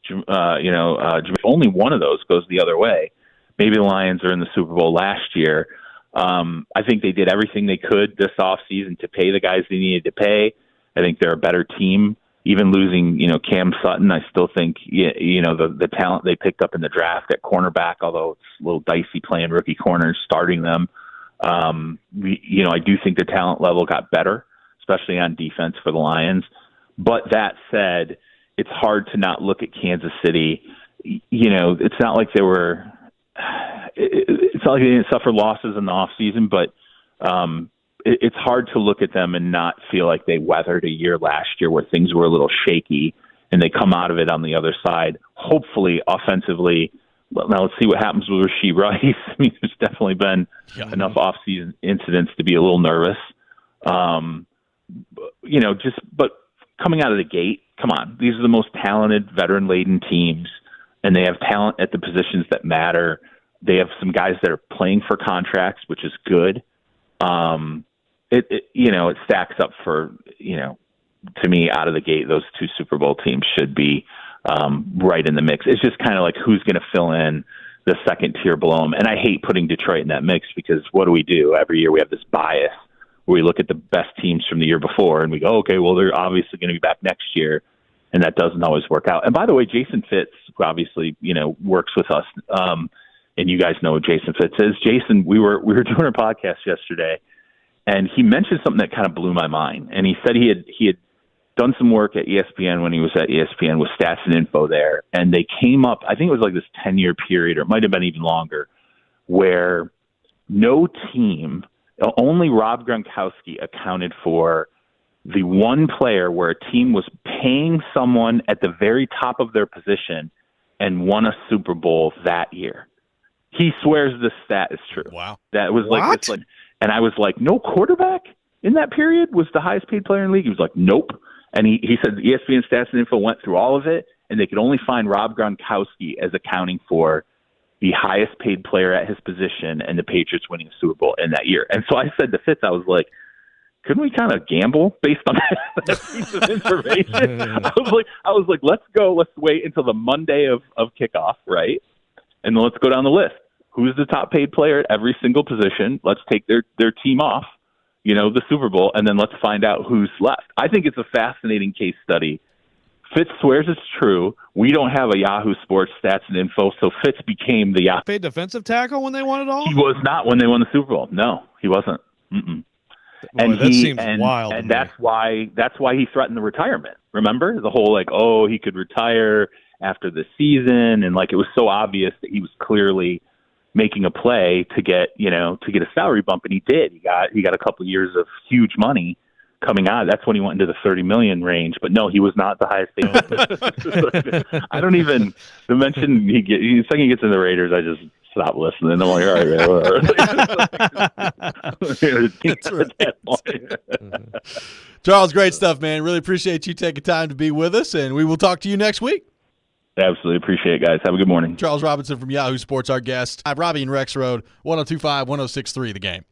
if only one of those goes the other way, maybe the Lions are in the Super Bowl last year. I think they did everything they could this offseason to pay the guys they needed to pay. I think they're a better team. Even losing, Cam Sutton, I still think, the talent they picked up in the draft at cornerback, although it's a little dicey playing rookie corners, starting them. I do think the talent level got better, especially on defense for the Lions. But that said, it's hard to not look at Kansas City. It's not like they didn't suffer losses in the offseason, but it's hard to look at them and not feel like they weathered a year last year where things were a little shaky, and they come out of it on the other side, hopefully offensively. Well, now let's see what happens with Rashee Rice. I mean, there's definitely been enough off-season incidents to be a little nervous. But coming out of the gate, come on, these are the most talented, veteran-laden teams, and they have talent at the positions that matter. They have some guys that are playing for contracts, which is good. It stacks up for, to me, out of the gate, those two Super Bowl teams should be right in the mix. It's just kind of like who's going to fill in the second tier below them. And I hate putting Detroit in that mix because what do? Every year we have this bias where we look at the best teams from the year before and we go, okay, well, they're obviously going to be back next year. And that doesn't always work out. And by the way, Jason Fitz, who obviously, works with us, and you guys know what Jason Fitz is. Jason, we were doing a podcast yesterday, and he mentioned something that kind of blew my mind. And he said he had done some work at ESPN when he was at ESPN with stats and info there, and they came up, I think it was like this 10-year period, or it might have been even longer, where no team, only Rob Gronkowski accounted for the one player where a team was paying someone at the very top of their position and won a Super Bowl that year. He swears this stat is true. Wow. That was like, and I was like, no quarterback in that period was the highest paid player in the league. He was like, nope. And he said ESPN Stats and Info went through all of it, and they could only find Rob Gronkowski as accounting for the highest paid player at his position and the Patriots winning a Super Bowl in that year. And so I said to Fitz, I was like, couldn't we kind of gamble based on that piece of information? I was like, let's go. Let's wait until the Monday of kickoff, right? And then let's go down the list. Who's the top paid player at every single position? Let's take their team off, the Super Bowl, and then let's find out who's left. I think it's a fascinating case study. Fitz swears it's true. We don't have a Yahoo Sports Stats and Info, so Fitz became the Yahoo. Paid defensive tackle when they won it all? He was not when they won the Super Bowl. No, he wasn't. Mm-mm. Boy, that seems wild. And that's why he threatened the retirement. Remember the whole he could retire after the season, and it was so obvious that he was clearly making a play to get a salary bump, and he did. He got a couple of years of huge money coming out. That's when he went into the $30 million range. But no, he was not the highest paid. I don't even the mention the second he gets in the Raiders, I just stop listening. I'm like, all right, man. Charles, great stuff, man. Really appreciate you taking time to be with us, and we will talk to you next week. Absolutely appreciate it, guys. Have a good morning. Charles Robinson from Yahoo Sports, our guest. I'm Robby and Rexrode, 102.5, 106.3, The Game.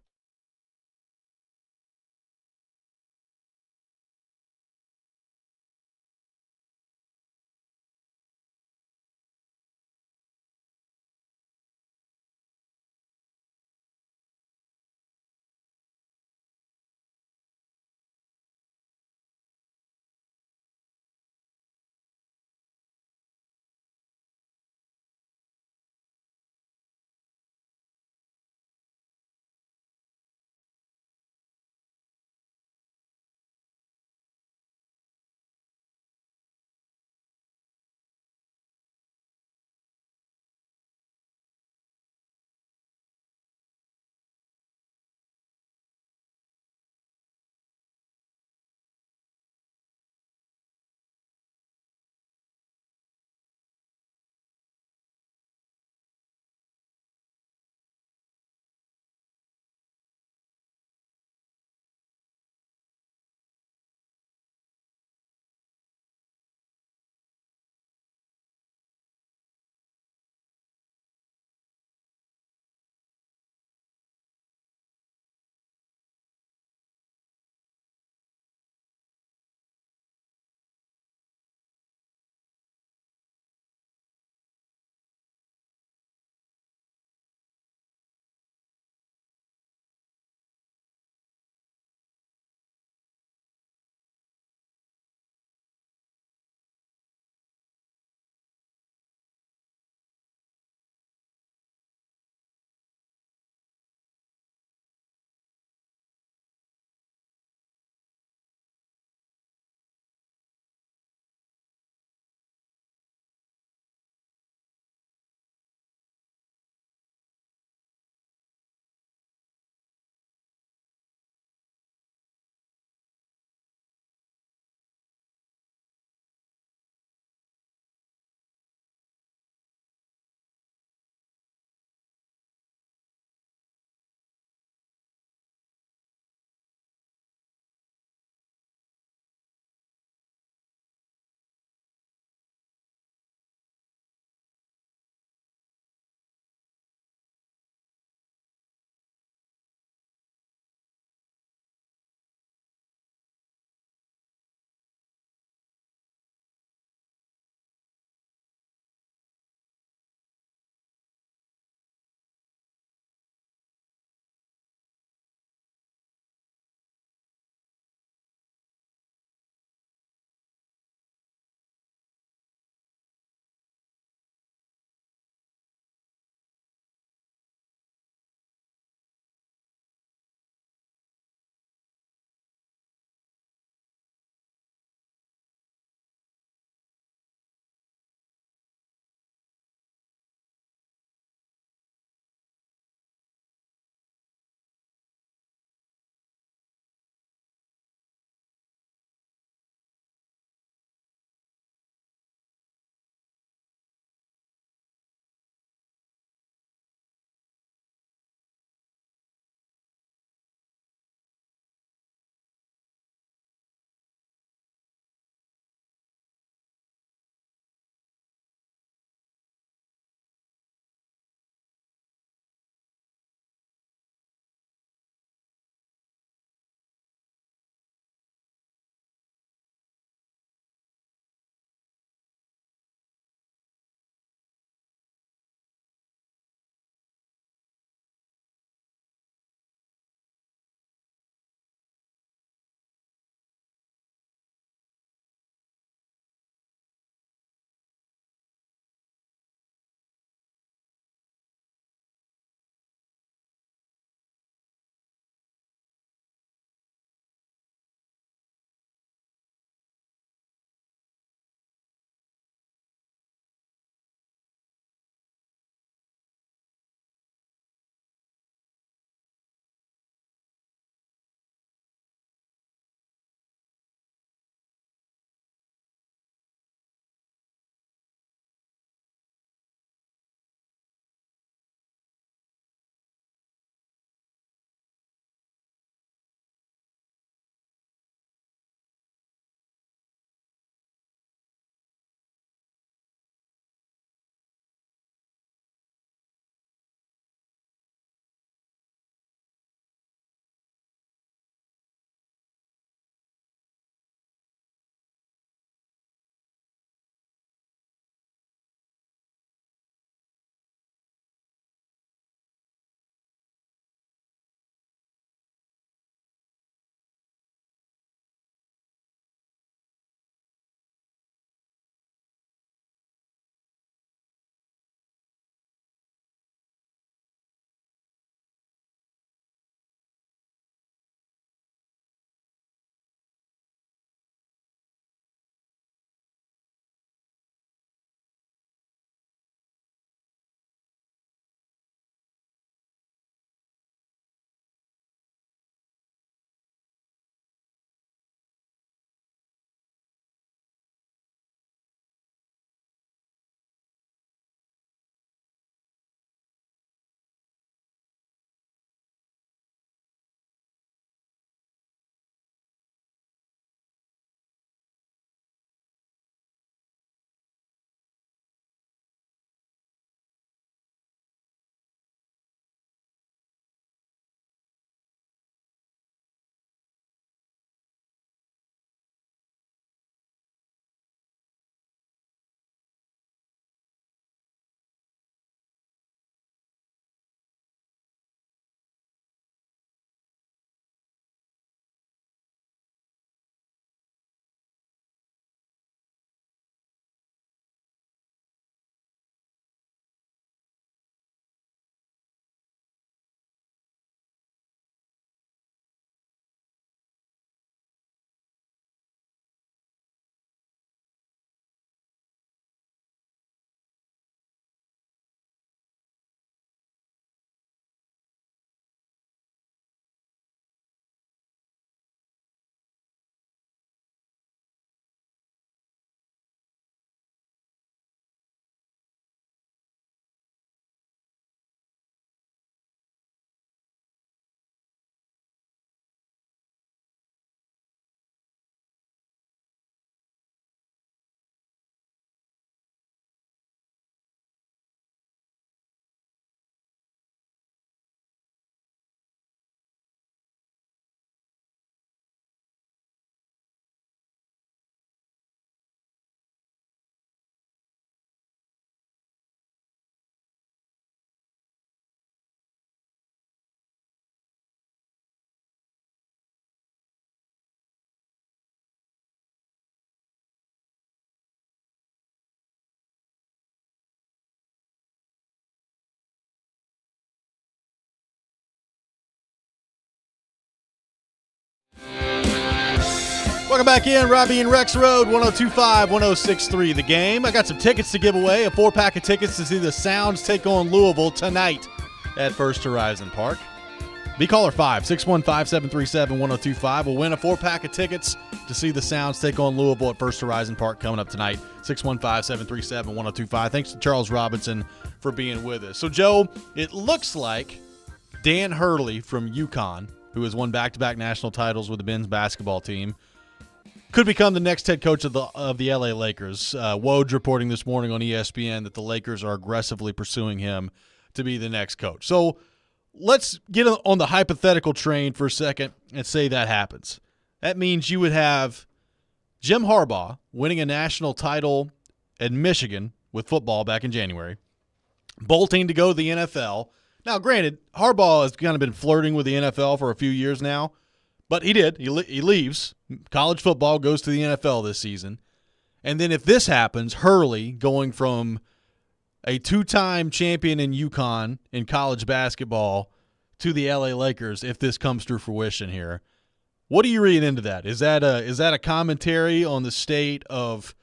Welcome back in, Robby and Rexrode, 102.5, 106.3 The Game. I got some tickets to give away, a 4-pack of tickets to see the Sounds take on Louisville tonight at First Horizon Park. Be caller 5, 615-737-1025. We'll win a 4-pack of tickets to see the Sounds take on Louisville at First Horizon Park coming up tonight, 615-737-1025. Thanks to Charles Robinson for being with us. So, Joe, it looks like Dan Hurley from UConn, who has won back-to-back national titles with the men's basketball team, could become the next head coach of the LA Lakers. Woj reporting this morning on ESPN that the Lakers are aggressively pursuing him to be the next coach. So let's get on the hypothetical train for a second and say that happens. That means you would have Jim Harbaugh winning a national title in Michigan with football back in January, bolting to go to the NFL. Now, granted, Harbaugh has kind of been flirting with the NFL for a few years now, but he did. He leaves college football, goes to the NFL this season. And then if this happens, Hurley going from a 2-time champion in UConn in college basketball to the LA Lakers, if this comes to fruition here, what do you read into that? Is that a commentary on the state of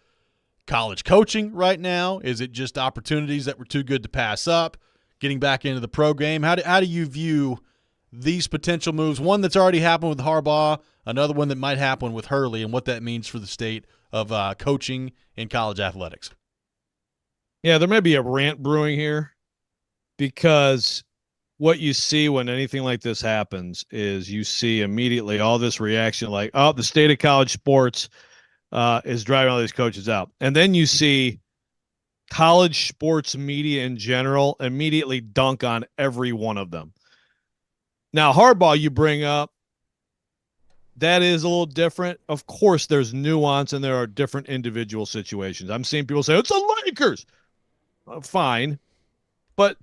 college coaching right now? Is it just opportunities that were too good to pass up, getting back into the pro game? How do you view these potential moves, one that's already happened with Harbaugh, another one that might happen with Hurley, and what that means for the state of coaching in college athletics? Yeah, there may be a rant brewing here, because what you see when anything like this happens is you see immediately all this reaction like, oh, the state of college sports is driving all these coaches out. And then you see college sports media in general immediately dunk on every one of them. Now, Harbaugh, you bring up, that is a little different. Of course, there's nuance and there are different individual situations. I'm seeing people say, it's the Lakers. Fine. But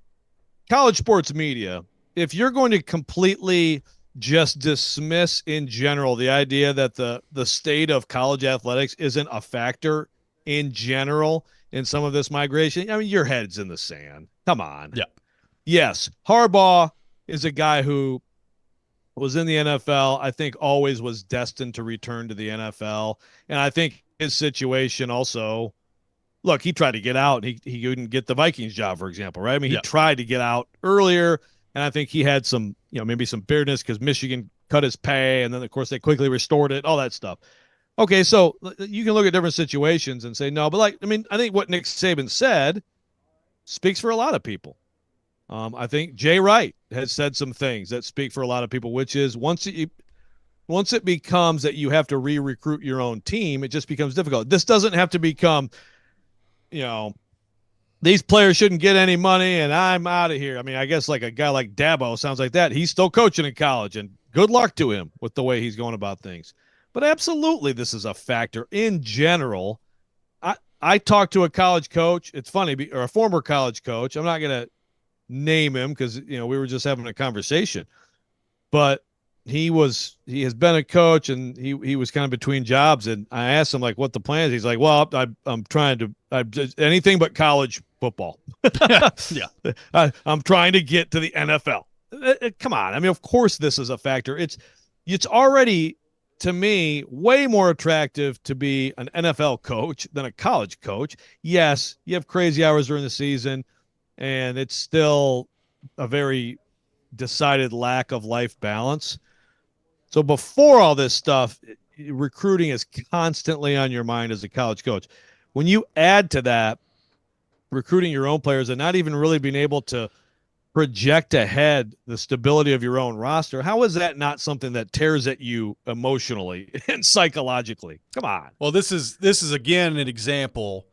college sports media, if you're going to completely just dismiss in general the idea that the state of college athletics isn't a factor in general in some of this migration, I mean, your head's in the sand. Come on. Yeah. Yes, Harbaugh is a guy who was in the NFL, I think always was destined to return to the NFL. And I think his situation also, look, he tried to get out. He couldn't get the Vikings job, for example, right? I mean, he tried to get out earlier, and I think he had some, maybe some bitterness because Michigan cut his pay, and then, of course, they quickly restored it, all that stuff. Okay, so you can look at different situations and say, no, but I think what Nick Saban said speaks for a lot of people. I think Jay Wright has said some things that speak for a lot of people, which is once it becomes that you have to re-recruit your own team, it just becomes difficult. This doesn't have to become, these players shouldn't get any money and I'm out of here. I mean, I guess like a guy like Dabo sounds like that. He's still coaching in college, and good luck to him with the way he's going about things. But absolutely, this is a factor in general. I talked to a college coach. It's funny, or a former college coach. I'm not going to name him because we were just having a conversation, but he has been a coach, and he was kind of between jobs, and I asked him like what the plan is. He's like, well, I'm trying to anything but college football. Yeah. I'm trying to get to the NFL. Come on, I mean, of course this is a factor. It's already, to me, way more attractive to be an NFL coach than a college coach. Yes, you have crazy hours during the season, and it's still a very decided lack of life balance. So before all this stuff, recruiting is constantly on your mind as a college coach. When you add to that recruiting your own players and not even really being able to project ahead the stability of your own roster, how is that not something that tears at you emotionally and psychologically? Come on. Well, this is again an example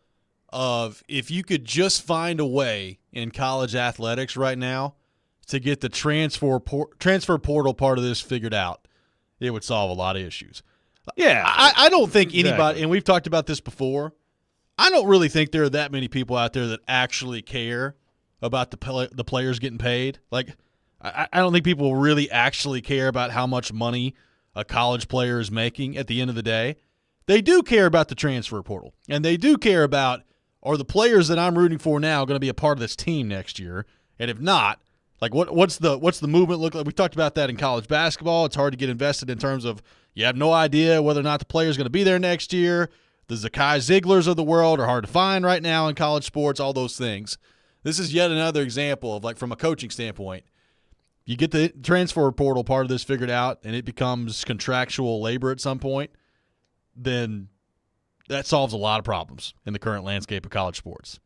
of if you could just find a way in college athletics right now to get the transfer portal part of this figured out, it would solve a lot of issues. Yeah. I don't think anybody, and we've talked about this before, I don't really think there are that many people out there that actually care about the players getting paid. Like, I don't think people really actually care about how much money a college player is making at the end of the day. They do care about the transfer portal, and they do care about, are the players that I'm rooting for now going to be a part of this team next year? And if not, like what's the movement look like? We talked about that in college basketball. It's hard to get invested in terms of You have no idea whether or not the player is going to be there next year. The Zakai Zieglers of the world are hard to find right now in college sports, all those things. This is yet another example of, like, from a coaching standpoint, you get the transfer portal part of this figured out and it becomes contractual labor at some point, then that solves a lot of problems in the current landscape of college sports.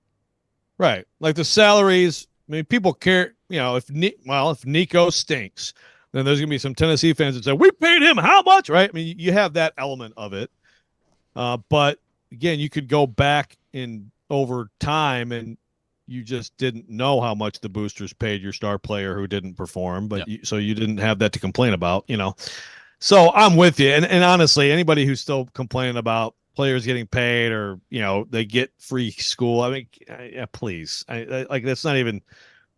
Right. Like the salaries, I mean, people care, if Nico stinks, then there's going to be some Tennessee fans that say, we paid him how much, right? I mean, you have that element of it. But again, you could go back in over time and you just didn't know how much the boosters paid your star player who didn't perform, but so you didn't have that to complain about, So I'm with you. And honestly, anybody who's still complaining about players getting paid or, they get free school, I mean, please, like that's not even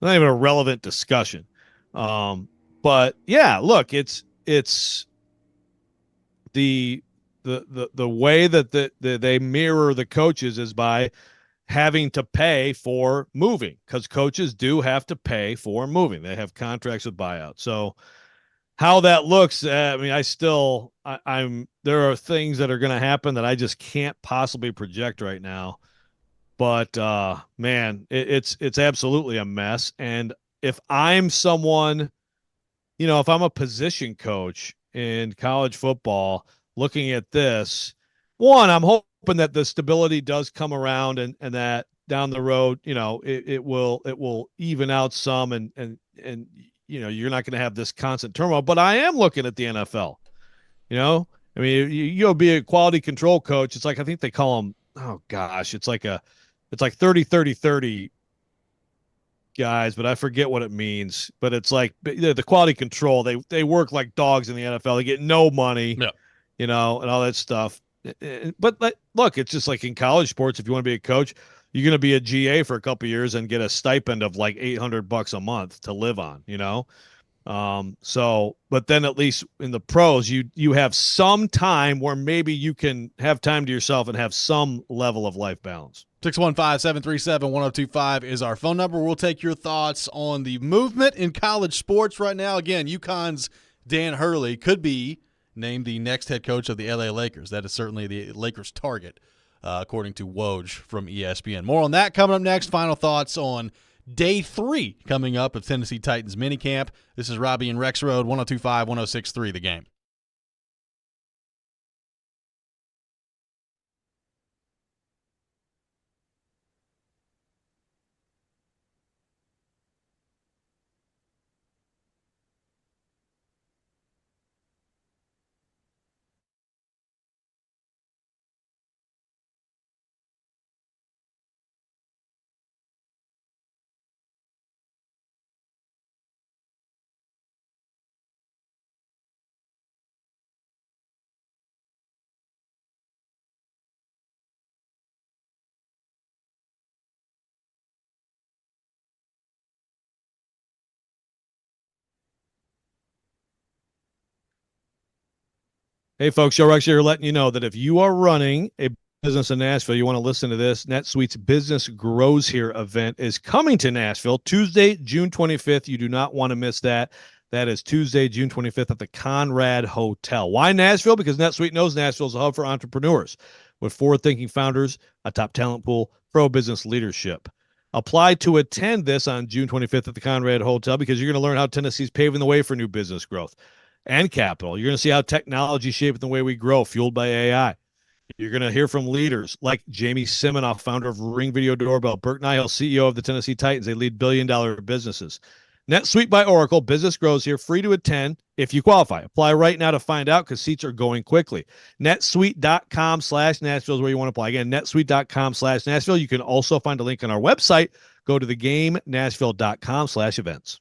a relevant discussion. But yeah, look, it's the way that they mirror the coaches is by having to pay for moving, because coaches do have to pay for moving. They have contracts with buyouts. So how that looks, I mean, there are things that are going to happen that I just can't possibly project right now. But man, it's absolutely a mess. And if I'm someone, if I'm a position coach in college football looking at this, one, I'm hoping that the stability does come around and that down the road, it will even out some and you're not going to have this constant turmoil. But I am looking at the NFL. I mean, you'll be a quality control coach. It's like, I think they call them, oh gosh, it's like 30-30-30 guys, but I forget what it means. But it's like the quality control. They work like dogs in the NFL. They get no money, and all that stuff. But look, it's just like in college sports. If you want to be a coach, you're going to be a GA for a couple of years and get a stipend of like $800 a month to live on. So, but then at least in the pros, you have some time where maybe you can have time to yourself and have some level of life balance. 615-737-1025 is our phone number. We'll take your thoughts on the movement in college sports right now. Again, UConn's Dan Hurley could be named the next head coach of the LA Lakers. That is certainly the Lakers' target, according to Woj from ESPN. More on that coming up next. Final thoughts on Day 3 coming up of Tennessee Titans minicamp. This is Robby and Rexrode, 102.5, 106.3 The Game. Hey, folks, Joe Rex here letting you know that if you are running a business in Nashville, you want to listen to this. NetSuite's Business Grows Here event is coming to Nashville Tuesday, June 25th. You do not want to miss that. That is Tuesday, June 25th at the Conrad Hotel. Why Nashville? Because NetSuite knows Nashville is a hub for entrepreneurs with forward-thinking founders, a top talent pool, pro-business leadership. Apply to attend this on June 25th at the Conrad Hotel because you're going to learn how Tennessee's paving the way for new business growth and capital. You're going to see how technology is shaping the way we grow, fueled by AI. You're going to hear from leaders like Jamie Siminoff, founder of Ring Video Doorbell, Bert Nihil, CEO of the Tennessee Titans. They lead billion-dollar businesses. NetSuite by Oracle, Business Grows Here, free to attend if you qualify. Apply right now to find out because seats are going quickly. netsuite.com/Nashville is where you want to apply. Again, netsuite.com/Nashville. You can also find a link on our website. Go to thegamenashville.com/events.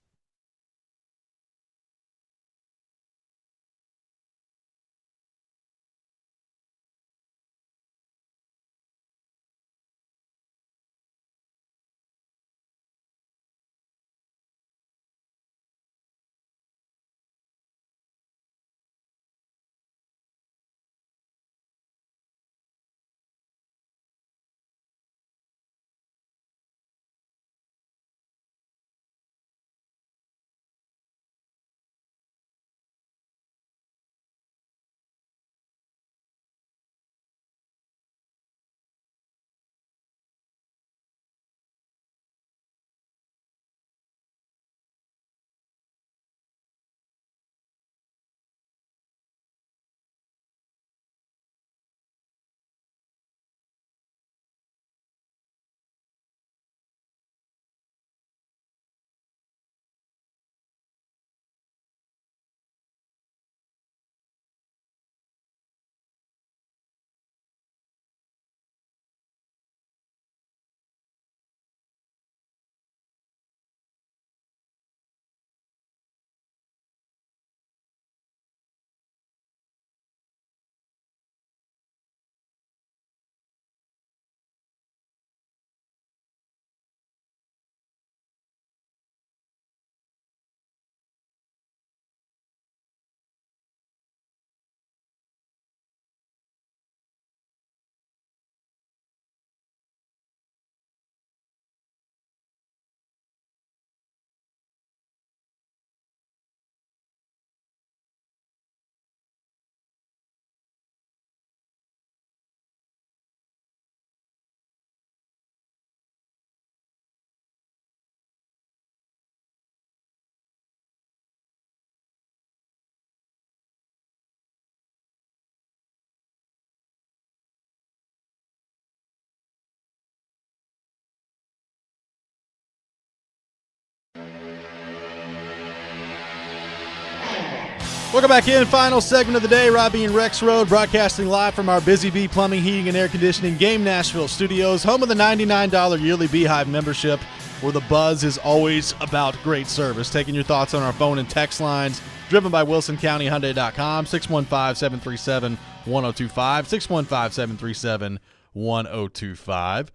Welcome back in. Final segment of the day. Robby and Rexrode broadcasting live from our Busy Bee Plumbing, Heating, and Air Conditioning Game Nashville studios, home of the $99 yearly Beehive membership, where the buzz is always about great service. Taking your thoughts on our phone and text lines, driven by WilsonCountyHyundai.com, 615-737-1025, 615-737-1025.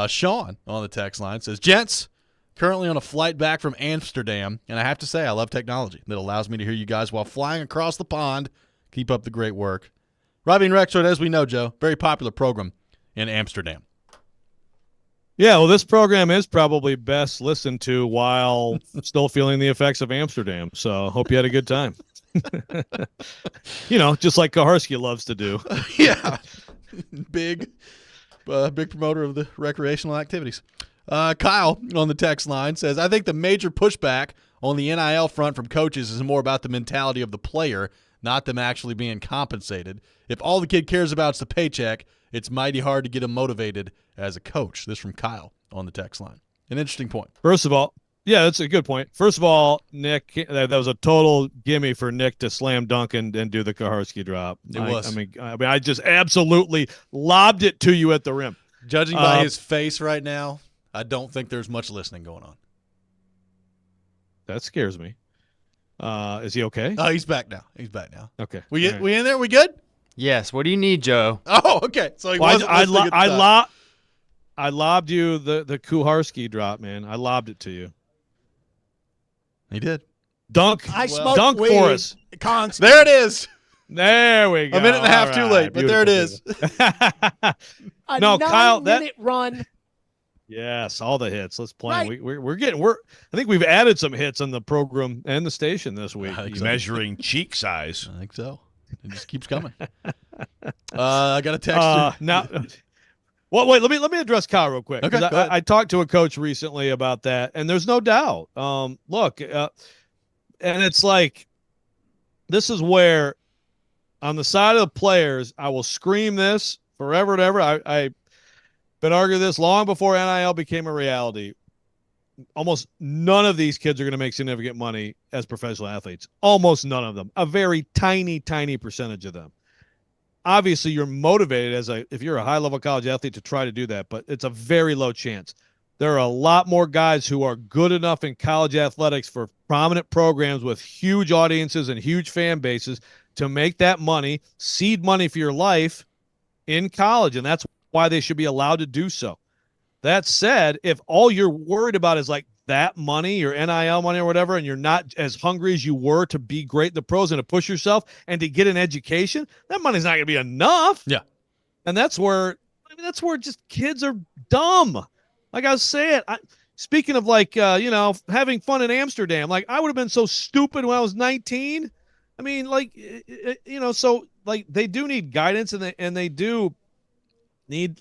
Sean on the text line says, gents, currently on a flight back from Amsterdam, and I have to say I love technology that allows me to hear you guys while flying across the pond. Keep up the great work. Robby and Rexrode, as we know, Joe, very popular program in Amsterdam. Yeah, well, this program is probably best listened to while still feeling the effects of Amsterdam. So hope you had a good time. Just like Kaharski loves to do. Yeah. Big promoter of the recreational activities. Kyle on the text line says, I think the major pushback on the NIL front from coaches is more about the mentality of the player, not them actually being compensated. If all the kid cares about is the paycheck, it's mighty hard to get him motivated as a coach. This from Kyle on the text line. An interesting point. First of all, yeah, that's a good point. First of all, Nick, that was a total gimme for Nick to slam dunk and do the Kaharski drop. It was. I just absolutely lobbed it to you at the rim. Judging by his face right now, I don't think there's much listening going on. That scares me. Is he okay? Oh, he's back now. Okay. We in there? We good? Yes. What do you need, Joe? Oh, okay. So he wasn't listening at the time. I lobbed you the Kuharski drop, man. I lobbed it to you. He did. Dunk. Dunk for us. Constant. There it is. There we go. A minute and a half too late, but there it is. A No, Kyle, 9-minute run. Yes, all the hits. Let's play. Right. We're I think we've added some hits on the program and the station this week. Measuring cheek size. I think so. It just keeps coming. I got a text. Now, well, wait. Let me address Kyle real quick. Okay, go ahead. I talked to a coach recently about that, and there's no doubt. Look, and it's like this is where, on the side of the players, I will scream this forever and ever. I've been arguing this long before NIL became a reality. Almost none of these kids are going to make significant money as professional athletes. Almost none of them. A very tiny, tiny percentage of them. Obviously, you're motivated if you're a high-level college athlete to try to do that, but it's a very low chance. There are a lot more guys who are good enough in college athletics for prominent programs with huge audiences and huge fan bases to make that money, seed money for your life in college, and that's why they should be allowed to do so. That said, if all you're worried about is like that money, your NIL money or whatever, and you're not as hungry as you were to be great in the pros and to push yourself and to get an education, that money's not going to be enough. Yeah. And that's where just kids are dumb. Like I was saying, speaking of having fun in Amsterdam, like I would have been so stupid when I was 19. I mean, so they do need guidance and they do need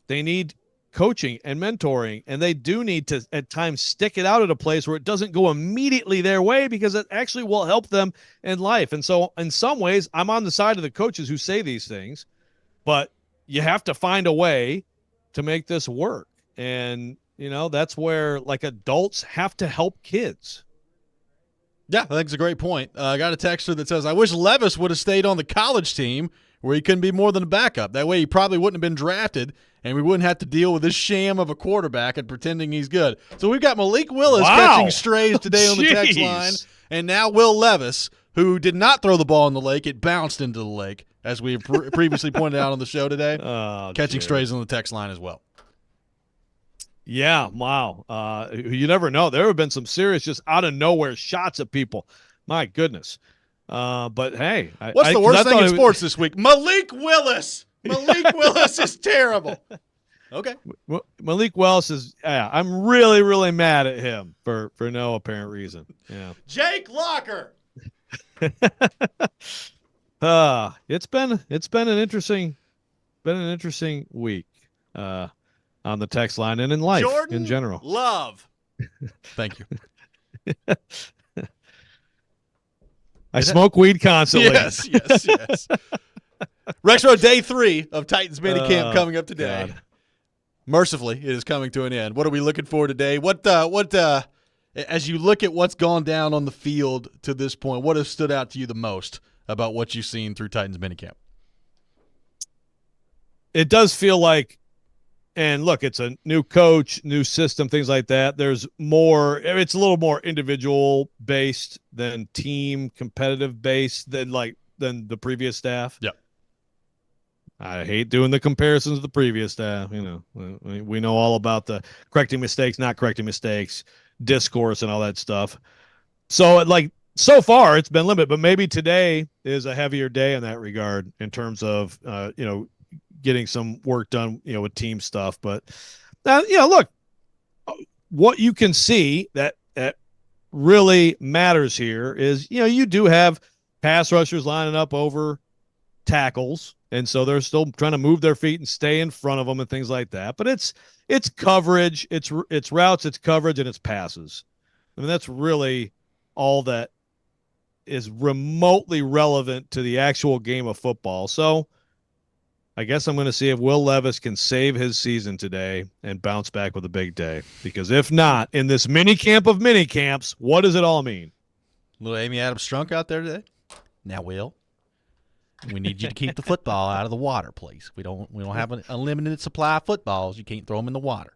they need coaching and mentoring, and they do need to at times stick it out at a place where it doesn't go immediately their way because it actually will help them in life. And so in some ways, I'm on the side of the coaches who say these things, but you have to find a way to make this work. And, that's where adults have to help kids. Yeah, I think it's a great point. I got a texter that says, I wish Levis would have stayed on the college team where he couldn't be more than a backup. That way he probably wouldn't have been drafted, and we wouldn't have to deal with this sham of a quarterback and pretending he's good. So we've got Malik Willis catching strays today on the text line, and now Will Levis, who did not throw the ball in the lake. It bounced into the lake, as we previously pointed out on the show today, catching strays on the text line as well. Yeah, wow. You never know. There have been some serious just out-of-nowhere shots at people. My goodness. But, hey. What's the worst thing in sports this week? Malik Willis. Malik Willis is terrible. Okay. Malik Willis is I'm really, really mad at him for no apparent reason. Yeah. Jake Locker. It's been an interesting week on the text line and in life Jordan in general. Love. Thank you. I smoke weed constantly. Yes. Rexrode Day 3 of Titans minicamp coming up today. God. Mercifully, it is coming to an end. What are we looking for today? What As you look at what's gone down on the field to this point, what has stood out to you the most about what you've seen through Titans minicamp? It does feel like, and look, it's a new coach, new system, things like that. There's more, it's a little more individual based than team competitive based than the previous staff. Yeah. I hate doing the comparisons of the previous staff. You know, we know all about the correcting mistakes, not correcting mistakes, discourse and all that stuff. So so far it's been limited, but maybe today is a heavier day in that regard in terms of, getting some work done, with team stuff. But, look, what you can see that really matters here is, you do have pass rushers lining up over tackles. And so they're still trying to move their feet and stay in front of them and things like that. But it's coverage, it's routes, it's coverage, and it's passes. I mean, that's really all that is remotely relevant to the actual game of football. So I guess I'm going to see if Will Levis can save his season today and bounce back with a big day. Because if not, in this mini camp of mini camps, what does it all mean? Little Amy Adams Strunk out there today. Now, Will, we need you to keep the football out of the water, please. We don't have an unlimited supply of footballs. You can't throw them in the water.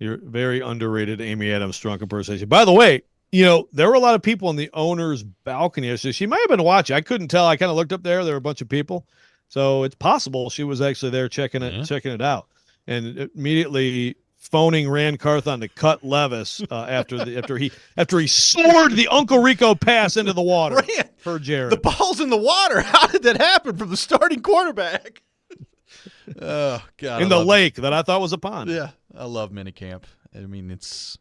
You're very underrated Amy Adams Strunk impersonation. By the way, there were a lot of people in the owner's balcony. So she might have been watching. I couldn't tell. I kind of looked up there. There were a bunch of people. So it's possible she was actually there checking it out, and immediately phoning Rand Carthon to cut Levis after he soared the Uncle Rico pass into the water. Rand, for Jared. The ball's in the water. How did that happen from the starting quarterback? Oh God! In the lake that I thought was a pond. Yeah, I love minicamp. I mean, it's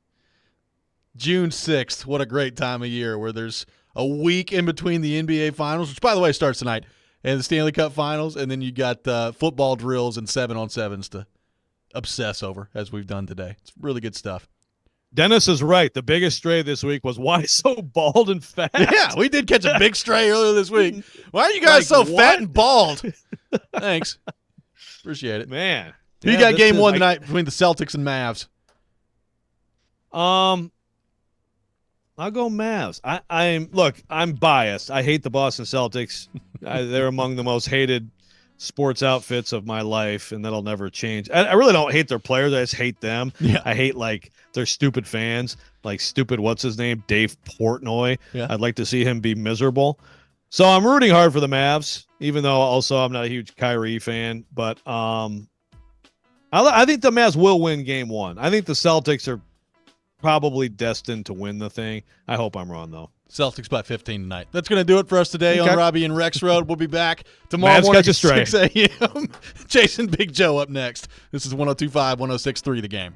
June 6th. What a great time of year where there's a week in between the NBA Finals, which by the way starts tonight, and the Stanley Cup Finals, and then you got football drills and 7-on-7s to obsess over, as we've done today. It's really good stuff. Dennis is right. The biggest stray this week was why so bald and fat. Yeah, we did catch a big stray earlier this week. Why are you guys so fat and bald? Thanks. Appreciate it. Man. Who you got game one tonight between the Celtics and Mavs? I'll go Mavs. I'm biased. I hate the Boston Celtics. They're among the most hated sports outfits of my life, and that'll never change. I really don't hate their players. I just hate them. Yeah. I hate their stupid fans, stupid what's his name, Dave Portnoy. Yeah. I'd like to see him be miserable. So I'm rooting hard for the Mavs, even though also I'm not a huge Kyrie fan. But I think the Mavs will win game one. I think the Celtics are probably destined to win the thing. I hope I'm wrong, though. Celtics by 15 tonight. That's going to do it for us today on Robby and Rexrode. We'll be back tomorrow Mavs morning catch a at stray. 6 a.m. Jason Big Joe up next. This is 102.5, 106.3 The Game.